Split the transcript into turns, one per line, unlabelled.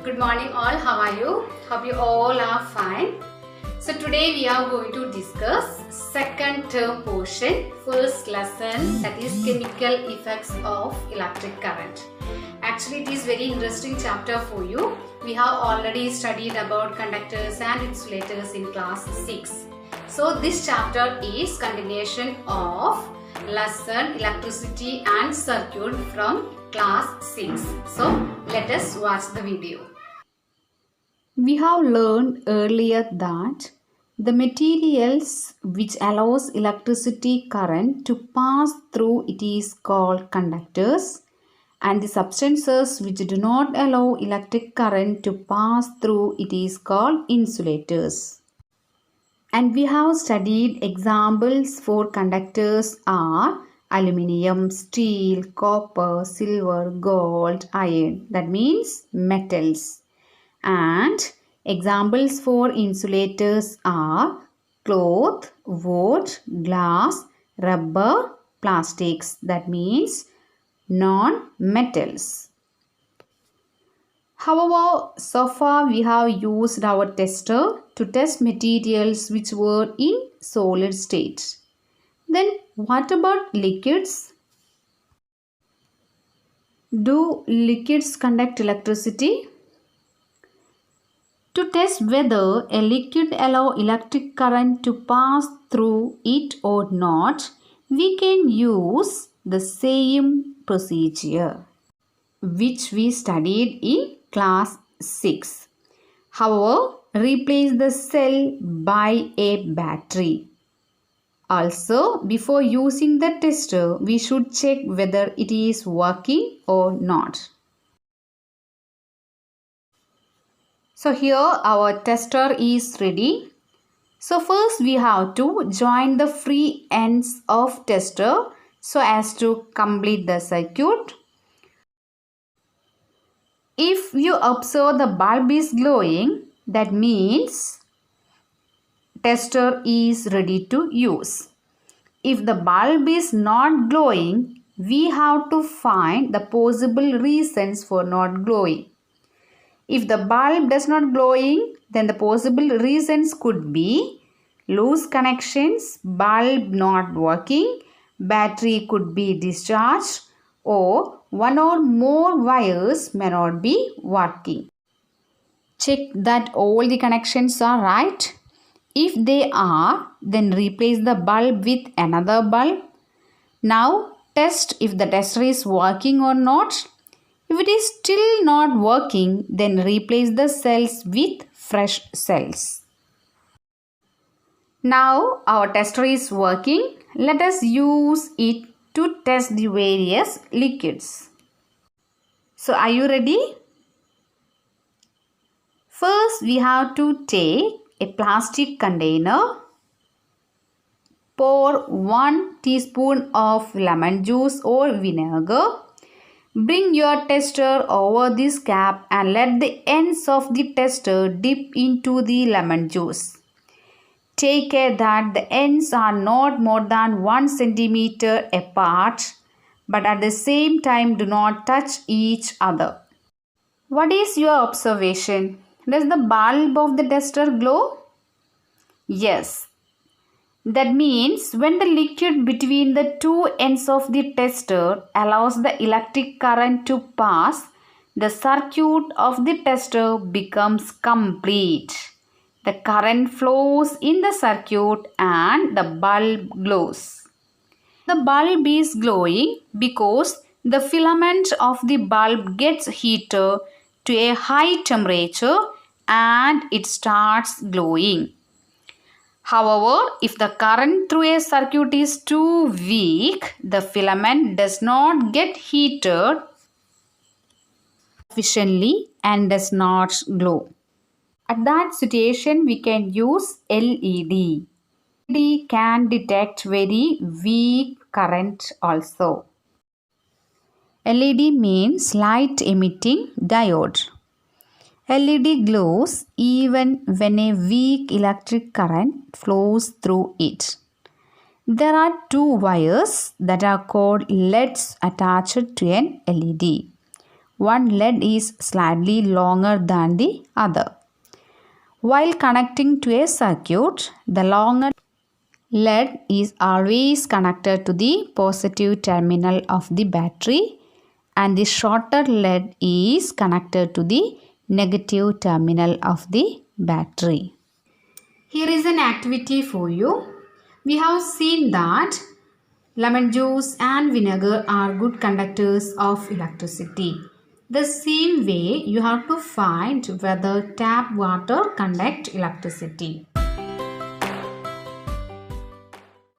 Good morning all, how are you? Hope you all are fine. So today we are going to discuss second term portion, first lesson, that is chemical effects of electric current. Actually it is very interesting chapter for you. We have already studied about conductors and insulators in class 6. So this chapter is continuation of lesson electricity and circuit from class 6. So let us watch the video. We have learned earlier that the materials which allows electricity current to pass through it is called conductors, and the substances which do not allow electric current to pass through it is called insulators. And we have studied examples for conductors are aluminium, steel, copper, silver, gold, iron. That means metals. And examples for insulators are cloth, wood, glass, rubber, plastics. That means non-metals. However, so far we have used our tester to test materials which were in solid state. Then what about liquids? Do liquids conduct electricity? To test whether a liquid allows electric current to pass through it or not, we can use the same procedure which we studied in class 6. However, replace the cell by a battery. Also, before using the tester, we should check whether it is working or not. So here our tester is ready. So first we have to join the free ends of tester so as to complete the circuit. If you observe the bulb is glowing, that means tester is ready to use. If the bulb is not glowing, we have to find the possible reasons for not glowing. If the bulb does not glowing, then the possible reasons could be loose connections, bulb not working, battery could be discharged, or one or more wires may not be working. Check that all the connections are right. If they are, then replace the bulb with another bulb. Now test if the tester is working or not. If it is still not working, then replace the cells with fresh cells. Now our tester is working. Let us use it to test the various liquids. So are you ready? First we have to take a plastic container. Pour 1 teaspoon of lemon juice or vinegar. Bring your tester over this cap and let the ends of the tester dip into the lemon juice. Take care that the ends are not more than 1 centimeter apart, but at the same time do not touch each other. What is your observation? Does the bulb of the tester glow? Yes. That means when the liquid between the two ends of the tester allows the electric current to pass, the circuit of the tester becomes complete. The current flows in the circuit and the bulb glows. The bulb is glowing because the filament of the bulb gets heated to a high temperature and it starts glowing. However, if the current through a circuit is too weak, the filament does not get heated sufficiently and does not glow. At that situation, we can use LED. LED can detect very weak current also. LED means light emitting diode. LED glows even when a weak electric current flows through it. There are 2 wires that are called LEDs attached to an LED. one lead is slightly longer than the other. While connecting to a circuit, the longer lead is always connected to the positive terminal of the battery and the shorter lead is connected to the negative terminal of the battery. Here is an activity for you. We have seen that lemon juice and vinegar are good conductors of electricity. The same way you have to find whether tap water conduct electricity.